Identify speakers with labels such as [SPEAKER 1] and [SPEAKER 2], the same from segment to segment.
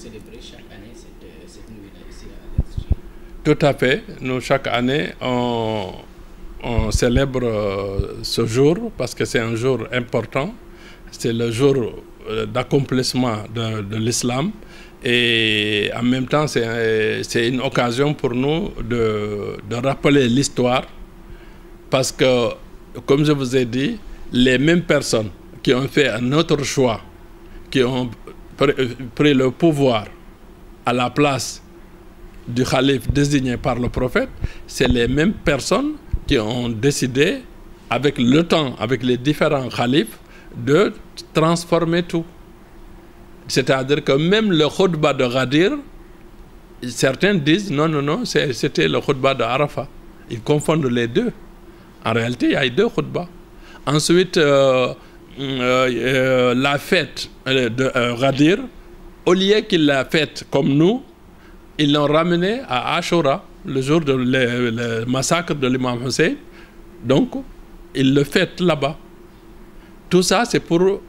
[SPEAKER 1] célébrez chaque année cette nuit-là ici à l'Institut?
[SPEAKER 2] Tout à fait. Nous, chaque année, on célèbre ce jour parce que c'est un jour important. C'est le jour d'accomplissement de l'islam. Et en même temps, c'est une occasion pour nous de rappeler l'histoire. Parce que, comme je vous ai dit, les mêmes personnes qui ont fait un autre choix, qui ont pris le pouvoir à la place du calife désigné par le prophète, c'est les mêmes personnes qui ont décidé, avec le temps, avec les différents califes, de transformer tout. C'est-à-dire que même le khutbah de Ghadir, certains disent non, c'était le khutbah de Arafat. Ils confondent les deux. En réalité, il y a deux khutbahs. Ensuite, la fête de Ghadir, au lieu qu'il la fête comme nous, ils l'ont ramené à Ashura, le jour du massacre de l'imam Hussein. Donc, ils le fêtent là-bas. Tout ça, c'est pour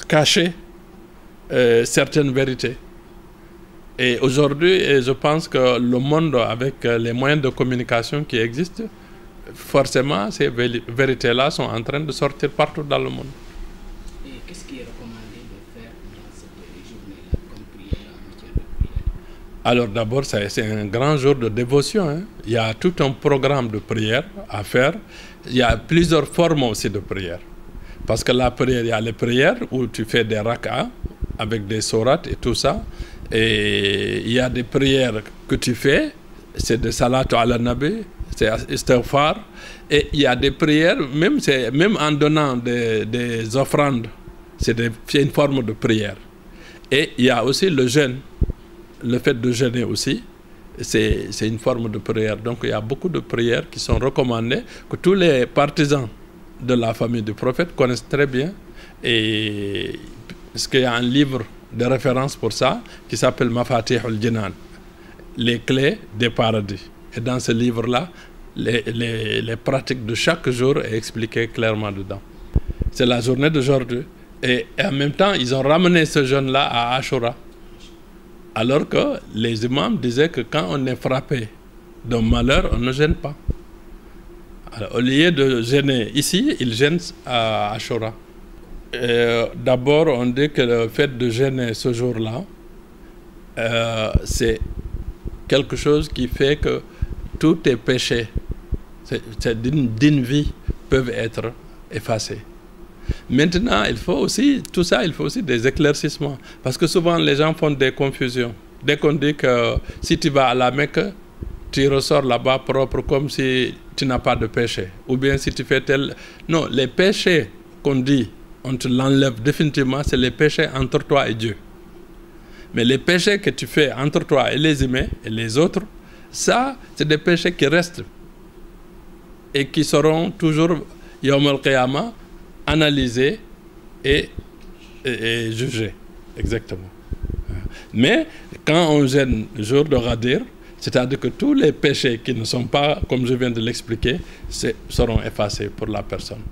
[SPEAKER 2] cacher certaines vérités. Et aujourd'hui, je pense que le monde, avec les moyens de communication qui existent, forcément, ces vérités-là sont en train de sortir partout dans le monde.
[SPEAKER 1] Et qu'est-ce qui est recommandé de faire dans cette journée-là comme prière, en matière de prière?
[SPEAKER 2] Alors d'abord, c'est un grand jour de dévotion, hein. Il y a tout un programme de prière à faire. Il y a plusieurs formes aussi de prière. Parce que la prière, il y a les prières où tu fais des rak'ah avec des sourates et tout ça. Et il y a des prières que tu fais, c'est de salatu ala nabi, c'est istighfar. Et il y a des prières, même en donnant des offrandes, c'est une forme de prière. Et il y a aussi le jeûne, le fait de jeûner aussi, c'est une forme de prière. Donc il y a beaucoup de prières qui sont recommandées, que tous les partisans de la famille du prophète connaissent très bien. Et parce qu'il y a un livre de référence pour ça qui s'appelle Mafatih al-Jinan, les clés des paradis. Et dans ce livre-là, les pratiques de chaque jour sont expliquées clairement dedans. C'est la journée d'aujourd'hui. Et en même temps, ils ont ramené ce jeûne-là à Ashura. Alors que les imams disaient que quand on est frappé d'un malheur, on ne gêne pas. Alors, au lieu de gêner ici, ils gênent à Ashura. D'abord, on dit que le fait de gêner ce jour-là, c'est quelque chose qui fait que tous tes péchés d'une vie peuvent être effacés. Maintenant, il faut aussi des éclaircissements. Parce que souvent, les gens font des confusions. Dès qu'on dit que si tu vas à la Mecque, tu ressors là-bas propre comme si tu n'as pas de péché. Ou bien si tu fais tel... Non, les péchés qu'on dit, on te l'enlève définitivement, c'est les péchés entre toi et Dieu. Mais les péchés que tu fais entre toi et les humains et les autres, ça, c'est des péchés qui restent et qui seront toujours, Yawm al-Qiyamah, analysés et jugés. Exactement. Mais quand on gêne le jour de Ghadir, c'est-à-dire que tous les péchés qui ne sont pas, comme je viens de l'expliquer, seront effacés pour la personne.